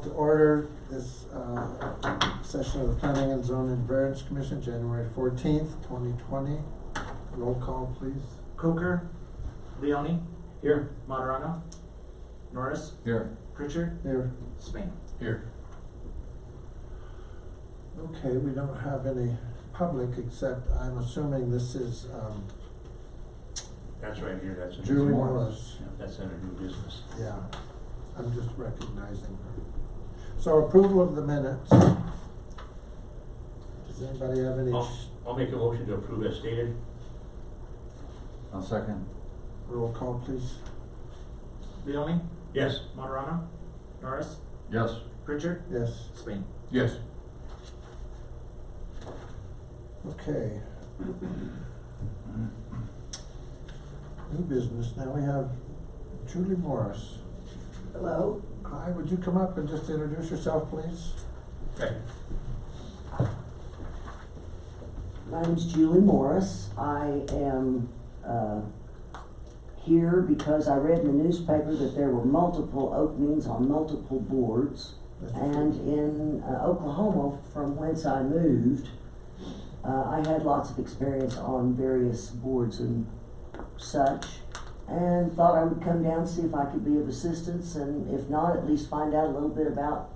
to order this session of the Planning and Zoning Variance Commission, January 14th, 2020. Roll call, please. Coker, Leone. Here. Moderano. Norris. Here. Pritchard. Here. Spain. Here. Okay, we don't have any public, except I'm assuming this is That's right here, that's. Julie Morris. Yeah, that's under new business. Yeah, I'm just recognizing her. So approval of the minutes. Does anybody have any? I'll make a motion to approve as stated. I'll second. Roll call, please. Leone. Yes. Moderano. Norris. Yes. Pritchard. Yes. Spain. Yes. Okay. New business, now we have Julie Morris. Hello, Hi, would you come up and just introduce yourself, please? Okay. my name's Julie Morris. I am here because I read in the newspaper that there were multiple openings on multiple boards. And in Oklahoma, from whence I moved, I had lots of experience on various boards and such, and thought I would come down, see if I could be of assistance, and if not, at least find out a little bit about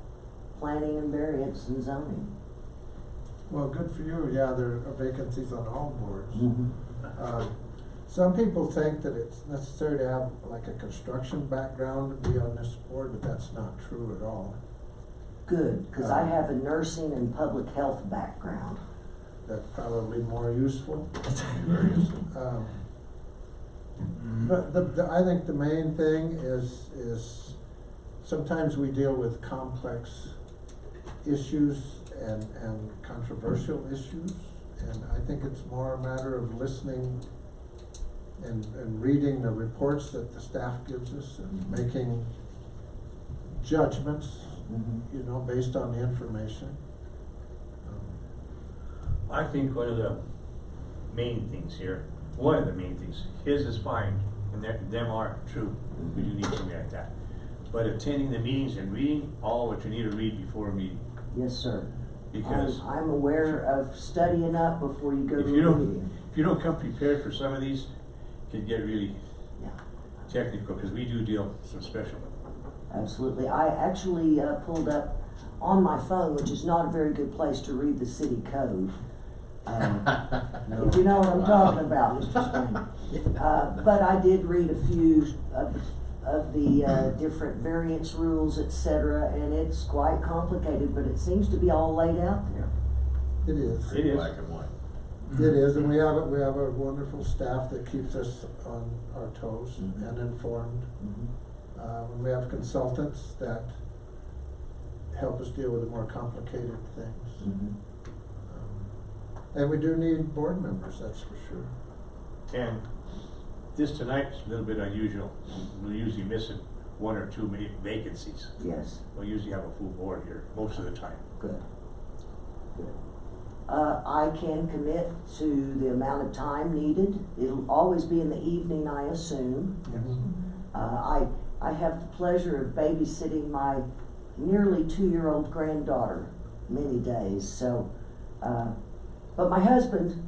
planning and variance and zoning. Well, good for you, yeah, there are vacancies on all boards. Mm-hmm. Some people think that it's necessary to have like a construction background to be on this board, but that's not true at all. Good, because I have a nursing and public health background. That's probably more useful. Very useful. But I think the main thing is sometimes we deal with complex issues and controversial issues, and I think it's more a matter of listening and reading the reports that the staff gives us and making judgments, Mm-hmm. you know, based on the information. I think one of the main things here, one of the main things, his is fine, and them are true. We do need something like that. But attending the meetings and reading all what you need to read before a meeting. Yes, sir. Because I'm aware of studying up before you go if to you a don't, meeting. if you don't come prepared for some of these, it can get really Yeah, technical, because we do deal with some special. absolutely. I actually pulled up on my phone, which is not a very good place to read the city code. If you know what I'm talking about, Mr. Spain. But I did read a few of the different variance rules, et cetera, and it's quite complicated, but it seems to be all laid out there. It is. It is. Black and white. It is, and we have a wonderful staff that keeps us on our toes Mhm. and informed. Mm-hmm. We have consultants that help us deal with the more complicated things. Mm-hmm. And we do need board members, that's for sure. And this tonight's a little bit unusual. We're usually missing one or two vacancies. Yes, We usually have a full board here most of the time. good. Good. I can commit to the amount of time needed. It'll always be in the evening, I assume. I have the pleasure of babysitting my nearly 2-year-old granddaughter many days, so, but my husband,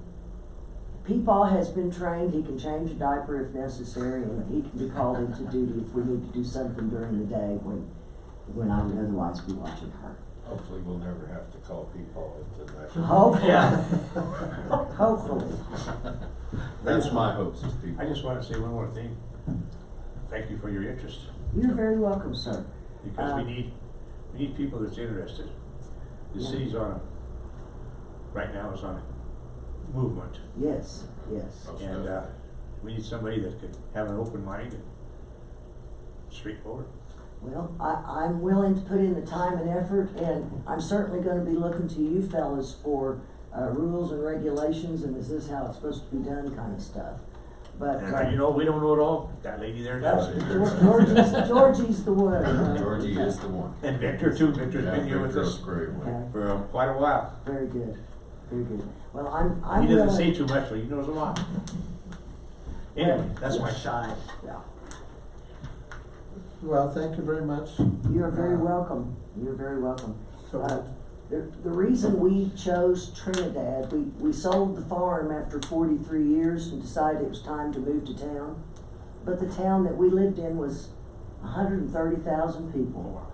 Peepaw has been trained, he can change a diaper if necessary, and he can be called into duty if we need to do something during the day when I would otherwise be watching her. Hopefully we'll never have to call people into that. Hopefully. Hopefully. That's my hopes as people. I just want to say one more thing. Thank you for your interest, You're very welcome, sir. because we need people that's interested. The Yeah. city's right now is on a movement, Yes, yes. Most and definitely. we need somebody that could have an open mind and straightforward. Well, I'm willing to put in the time and effort, and I'm certainly gonna be looking to you fellas for, rules and regulations, and is this how it's supposed to be done kind of stuff. But, And you know, we don't know it all. That lady there that's, does. Georgie's the one. Georgie is the one. And Victor too. Victor's Yeah, been here with Victor's us a great one. Okay, for quite a while. very good, very good. Well, I'm He doesn't willing- say too much, but he knows a lot. Anyway, that's my shot. Yeah. Well, thank you very much. You're very welcome. You're very welcome. So, The reason we chose Trinidad, we sold the farm after 43 years and decided it was time to move to town. But the town that we lived in was 130,000 people.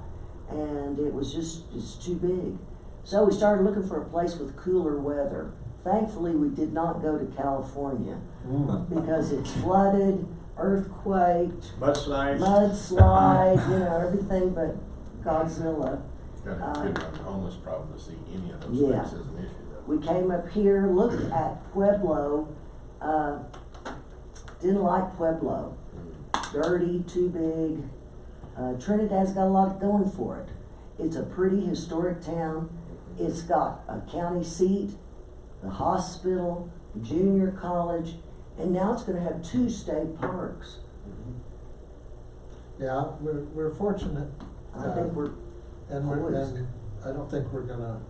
And it was just too big. So we started looking for a place with cooler weather. Thankfully, we did not go to California because it's flooded, earthquaked, mudslide, everything but Godzilla. Got a good homeless problem to see any of those Yeah. things as an issue though. We came up here, looked at Pueblo, didn't like Pueblo. Dirty, too big. Trinidad's got a lot going for it. It's a pretty historic town. It's got a county seat, the hospital, junior college, and now it's gonna have 2 state parks. yeah, we're fortunate. I think we're, And I don't think we're gonna,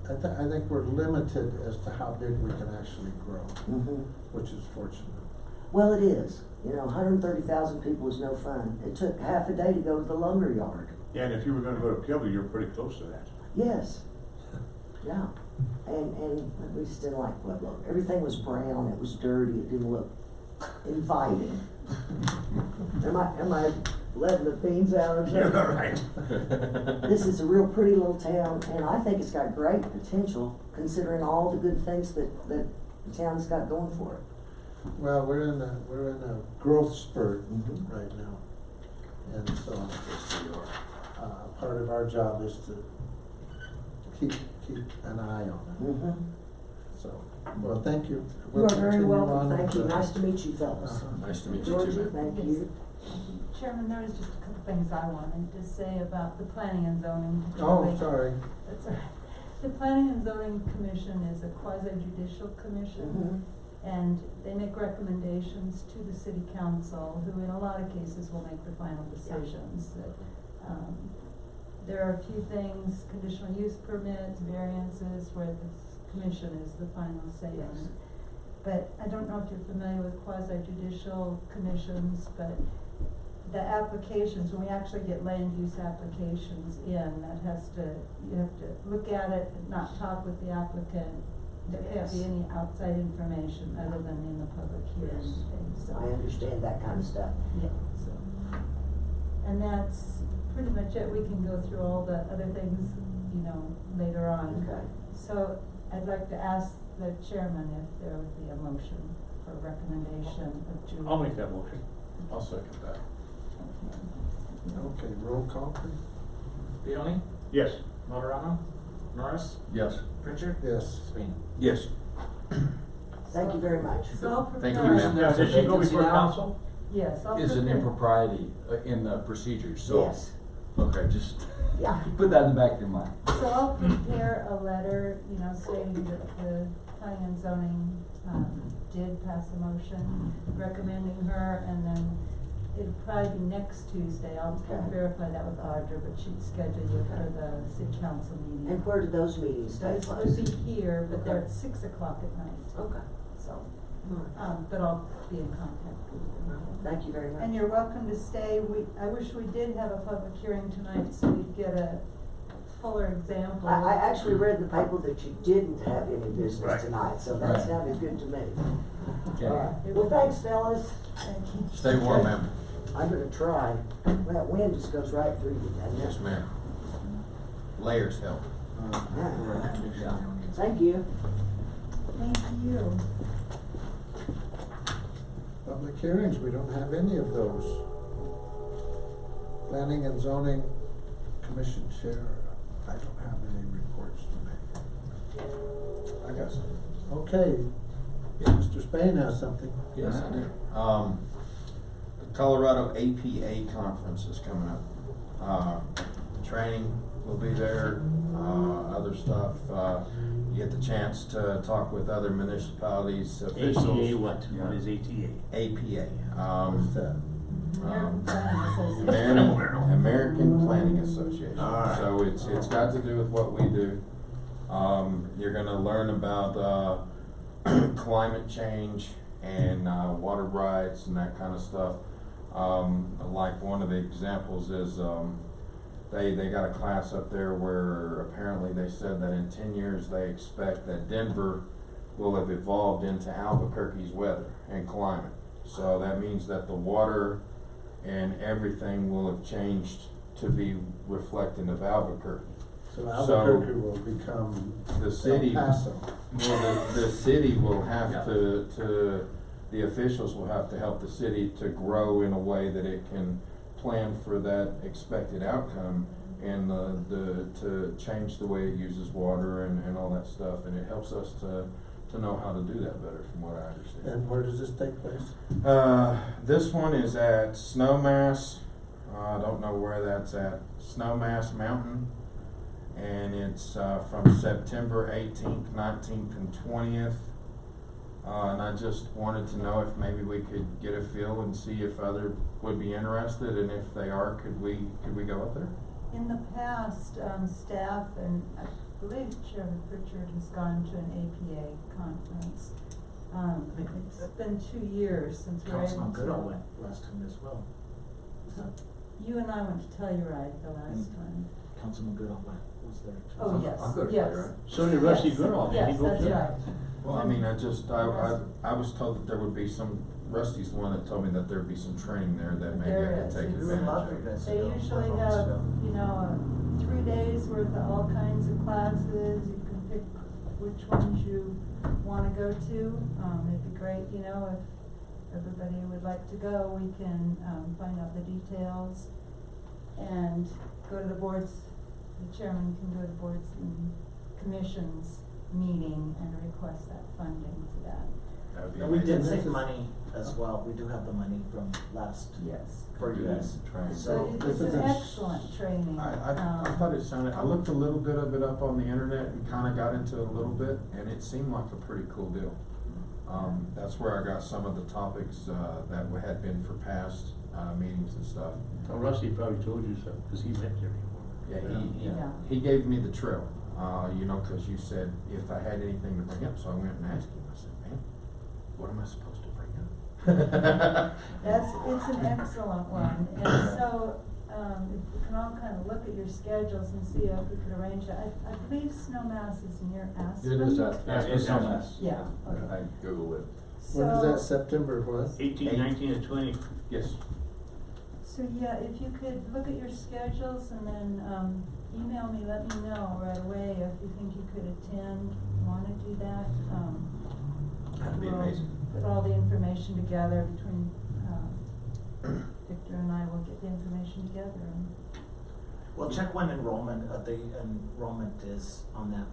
I think we're limited as to how big we can actually grow, mhm. which is fortunate. Well, it is. 130,000 people is no fun. It took half a day to go to the lumber yard. Yeah, and if you were gonna go to Pueblo, you're pretty close to that. Yes. Yeah. And we just didn't like Pueblo. Everything was brown, it was dirty, it didn't look inviting. Am I letting the beans out or something? You're all right. This is a real pretty little town, and I think it's got great potential considering all the good things that the town's got going for it. Well, we're in a growth spurt Mhm. right now. And so, part of our job is to keep an eye on it. Mm-hmm. So, well, thank you. You We'll are very continue welcome. on Thank you. with the- Nice to meet you fellas. Nice to meet you too, Georgie, man. thank you. Chairman, there was just a couple things I wanted to say about the planning and zoning. Oh, sorry. That's all right. The Planning and Zoning Commission is a quasi-judicial commission, and they make recommendations to the city council, who in a lot of cases will make the final decisions. There are a few things, conditional use permits, variances, where the commission is the final say in it. But I don't know if you're familiar with quasi-judicial commissions, but the applications, when we actually get land use applications in, you have to look at it, not talk with the applicant. There can't be any outside information other than in the public hearing Yes. thing, so. I understand that kind of stuff. Yeah, so, and that's pretty much it. We can go through all the other things, later on. Okay. So I'd like to ask the chairman if there would be a motion for recommendation of Julie. I'll make that motion. I'll second that. Okay, roll call, please. Leoni, Yes. Moderano, Norris, Yes. Pritchard, Yes. Spina. Yes. Thank you very much. So I'll Thank you, prepare. ma'am. Now, did she go before council? Yes, I'll Is an prepare. impropriety in the procedure, so. Yes. Okay, just Yeah. put that in the back of your mind. So I'll prepare a letter, stating that the planning and zoning, did pass a motion recommending her, and then it'll probably be next Tuesday. I'll Okay. verify that with Audra, but she'd schedule you for the city council meeting. And where do those meetings take It would place? be here, but they're Okay. at 6:00 at night, Okay. so, All but I'll be in contact with you. right. Thank you very much. And you're welcome to stay. I wish we did have a public hearing tonight so we'd get a fuller example. I actually read in the paper that you didn't have any business Right. tonight, so that Right. sounded good to me. Okay. All right. Well, thanks, fellas. Thank you. Stay warm, ma'am. I'm gonna try. That wind just goes right through you, doesn't it? Yes, ma'am. Layers help. Yeah. Thank you. Thank you. Public hearings, we don't have any of those. Planning and Zoning Commission Chair, I don't have any reports to make. I got some. Okay, Mr. Spain has something. Yes, I do. The Colorado APA conference is coming up. Training will be there, other stuff. You get the chance to talk with other municipalities, officials. ATA what? What is ATA? APA. What's that? American Planning Association. American Planning Association. All right. So it's got to do with what we do. You're gonna learn about climate change and water rights and that kind of stuff. Like one of the examples is, they got a class up there where apparently they said that in 10 years they expect that Denver will have evolved into Albuquerque's weather and climate. So that means that the water and everything will have changed to be reflecting of Albuquerque. So Albuquerque will become The city, El Paso. well, the city will have Yeah. the officials will have to help the city to grow in a way that it can plan for that expected outcome and to change the way it uses water and all that stuff, and it helps us to know how to do that better, from what I understand. And where does this take place? This one is at Snowmass, I don't know where that's at, Snowmass Mountain, and it's, from September 18th, 19th, and 20th. And I just wanted to know if maybe we could get a feel and see if other would be interested, and if they are, could we go up there? In the past, staff and I believe Chairman Pritchard has gone to an APA conference. It's been 2 years since we were able Councilman to. Goodall went last time as well. You and I went to Telluride the last time. Councilman Goodall was there too. Oh, yes, I'm good at yes. Telluride. So did Rusty Yes, Goodall, yes, he goes that's too? right. Well, I mean, I was told that there would be some, Rusty's the one that told me that there'd be some training there that maybe I There could is. take It's- advantage of. They usually have, 3 days worth of all kinds of classes, you can pick which ones you wanna go to. It'd be great, if everybody would like to go, we can, find out the details and go to the boards, the chairman can go to the boards and commissions meeting and request that funding for that. That'd be And we did amazing. save money as well, we do have the money from last, Yes. for you guys. Training. So, It's this an is- excellent training. I thought it sounded, I looked a little bit of it up on the internet and kinda got into it a little bit, and it seemed like a pretty cool deal. That's where I got some of the topics, that had been for past, meetings and stuff. Oh, Rusty probably told you so, cause he went there before. Yeah, Yeah. he gave me the trail, cause you said if I had anything to bring up, so I went and asked him, I said, man, what am I supposed to bring up? It's an excellent one, and so, if we can all kind of look at your schedules and see if we could arrange it. I believe Snowmass is near Aspen. It is, Yeah, that's it's no Aspen. mess. Yeah, I okay. Googled it. When is that, So, September what? 18, 19, and 20. Yes. so yeah, if you could look at your schedules and then, email me, let me know right away if you think you could attend, wanna do that. That'd be We'll amazing. Put all the information together between, Victor and I will get the information together and. well, check when the enrollment is on that.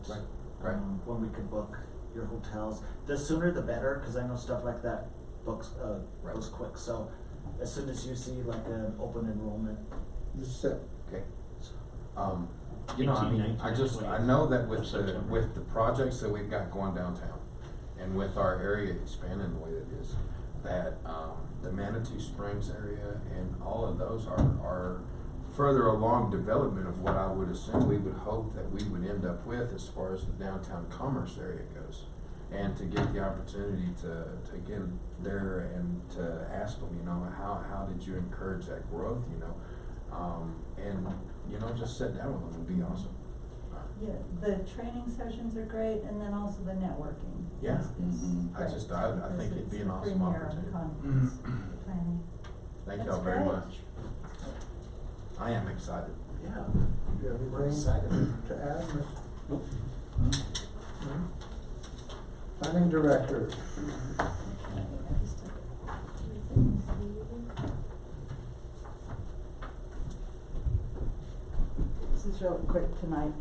Right. When we could book your hotels, the sooner the better, cause I know stuff like that books, Right. goes quick, so as soon as you see like an open enrollment, This Sep- Okay. I 18, mean, 19, I just, 20. I know that with September. with the projects that we've got going downtown, and with our area expanding the way it is, that, the Manitou Springs area and all of those are further along development of what I would assume we would hope that we would end up with as far as the downtown commerce area goes. And to get the opportunity to get there and to ask them, how did you encourage that growth, and, just sit down with them would be awesome. Yeah, the training sessions are great, and then also the networking. Yeah. is I great, just- I because think it'd it's be an the awesome premier of the opportunity. conference, the planning. Thank That's y'all very great. much. I am excited. yeah, Do you have we're anything excited. to add, Ms.? No? Planning director. Okay, I just took 3 things here. This is real quick tonight.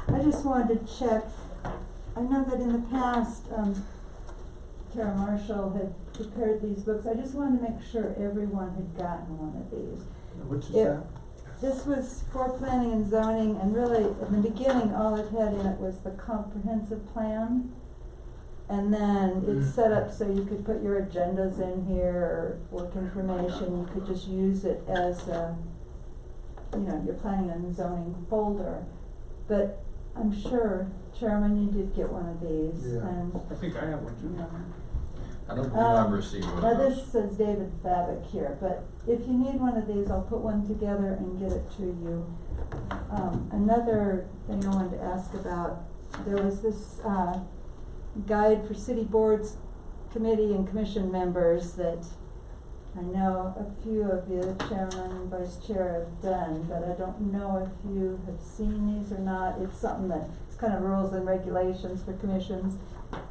I just wanted to check, I know that in the past, Tara Marshall had prepared these books. I just wanted to make sure everyone had gotten one of these. Which is If- that? This was for planning and zoning, and really, in the beginning, all it had in it was the comprehensive plan. And then it's set up so you could put your agendas in here, or work information, you could just use it as your planning and zoning folder. But I'm sure, Chairman, you did get one of these, Yeah. and, I think I have one too. I don't believe I've received one Now of those. this says David Babick here, but if you need one of these, I'll put one together and get it to you. Another thing I wanted to ask about, there was this, guide for city boards, committee and commission members that I know a few of you, chairman and vice chair, have done, but I don't know if you have seen these or not. It's something that, it's kind of rules and regulations for commissions,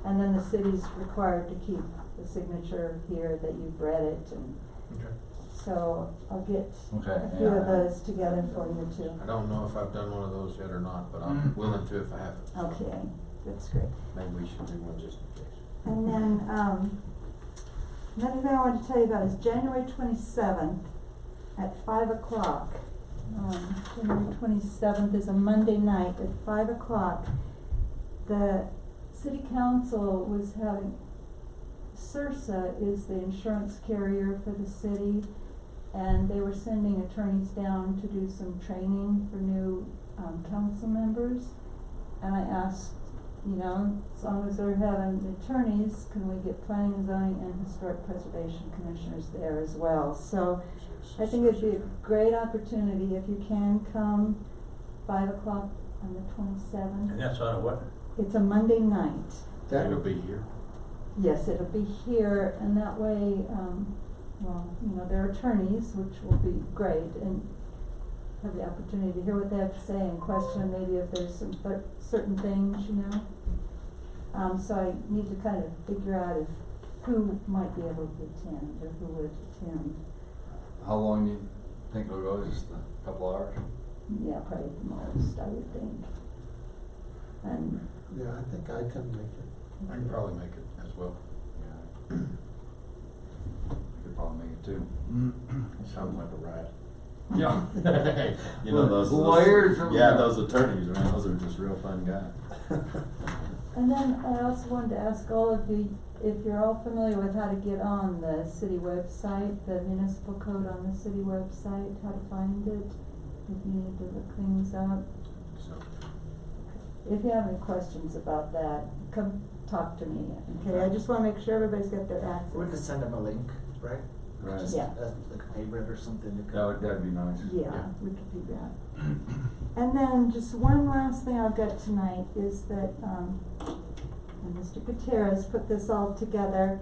and then the city's required to keep the signature here that you've read it, and Okay. so I'll get Okay, a few of yeah. those together for you too. I don't know if I've done one of those yet or not, but I'm willing to if I haven't. Okay, that's great. Maybe we should do one just in case. And then, another thing I want to tell you about is January 27th at 5 o'clock. January 27th is a Monday night at 5 o'clock. The city council was having, CIRSA is the insurance carrier for the city, and they were sending attorneys down to do some training for new, council members. And I asked, you know, as long as they're having attorneys, can we get planning and zoning and historic preservation commissioners there as well? So I think it'd be a great opportunity if you can come 5 o'clock on the 27th. And that's on a what? It's a Monday night. That It'll would be here. Yes, it'll be here, and that way, well, you know, they're attorneys, which will be great, and have the opportunity to hear what they have to say and question maybe if there's some certain things, you know. So I need to kind of figure out if who might be able to attend or who would attend. How long do you think it'll go, just a couple hours? Yeah, probably the most, I would think. And Yeah, I think I can make it. I can probably make it as well. Yeah. I could probably make it too. Sounds like a riot. Yeah. You know those Lawyers. Yeah, those attorneys, man, those are just real fun guys. And then I also wanted to ask all of you, if you're all familiar with how to get on the city website, the municipal code on the city website, how to find it, if you need to look things up. So, If you have any questions about that, come talk to me, okay? I just wanna make sure everybody's got their access. We could send them a link, right? Right. Just Yeah. like a favorite or something to That'd be nice. Yeah, we could do that. And then just one last thing I've got tonight is that, and Mr. Gutierrez put this all together.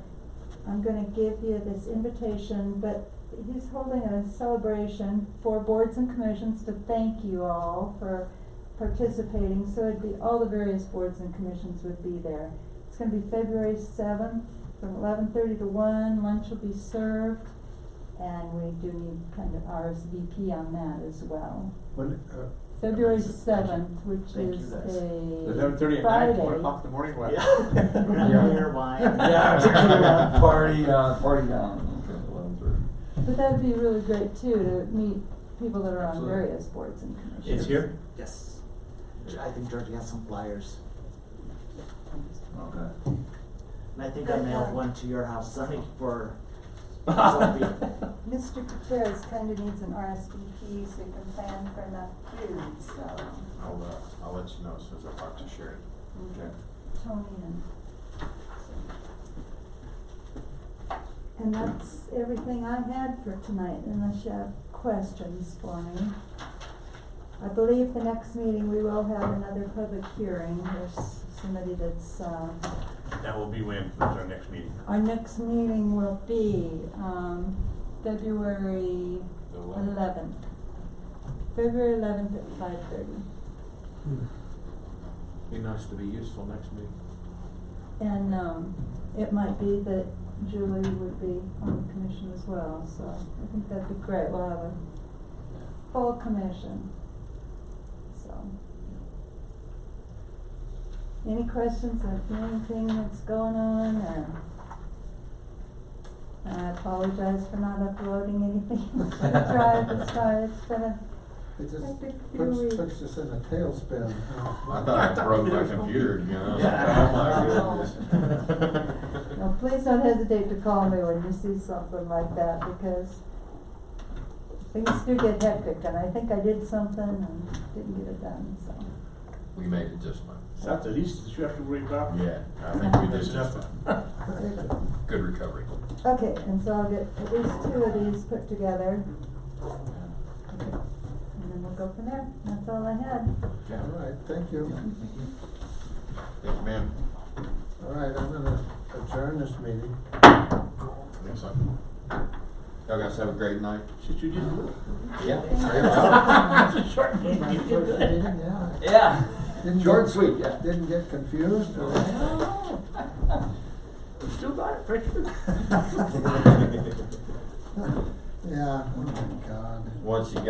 I'm gonna give you this invitation, but he's holding a celebration for boards and commissions to thank you all for participating. So it'd be, all the various boards and commissions would be there. It's gonna be February 7th from 11:30 to 1, lunch will be served. And we do need kind of RSVP on that as well. When, February 7th, which Thank you, is guys. a 11:30 at night, Friday. 1 o'clock in the morning, what? Yeah. Beer, wine. Yeah, party down. Okay, 11:30. But that'd be really great too, to meet people that are on Absolutely. various boards and commissions. It's here? Yes. I think Georgie has some flyers. Okay. And I think I mailed one to your house, Sonny, for Mr. Gutierrez kinda needs an RSVP so you can plan for enough food, so. I'll let you know as soon as I talk to Sherry. Okay. Tony and that's everything I had for tonight, unless you have questions for me. I believe the next meeting we will have another public hearing. There's somebody that's, That will be when, when's our next meeting? our next meeting will be, February The 11th. 11th. February 11th at 5:30. Be nice to be useful next week. And, it might be that Julie would be on the commission as well, so I think that'd be great. We'll have a full commission, so. Any questions of anything that's going on, or? I apologize for not uploading anything to the drive this time. It's been a it just hectic few puts weeks. us in a tailspin. I thought I broke my computer again. I was like, oh my goodness. No, please don't hesitate to call me when you see something like that, because things do get hectic, and I think I did something and didn't get it done, so. we made it just fine. Is that the least that you have to worry about? Yeah, I think we did just fine. Right. Good recovery. Okay, and so I'll get at least 2 of these put together, and then we'll go from there. That's all I had. All right, thank you. Thank you, ma'am. All right, I'm gonna adjourn this meeting. Thanks, son. Y'all guys have a great night. Shit, you did good. Yeah. That's a short meeting, My you did first good. meeting, yeah. Yeah. Didn't Short and get- sweet, yeah. Didn't get confused or anything. You still got it, Richard. Yeah, oh my God. Once you got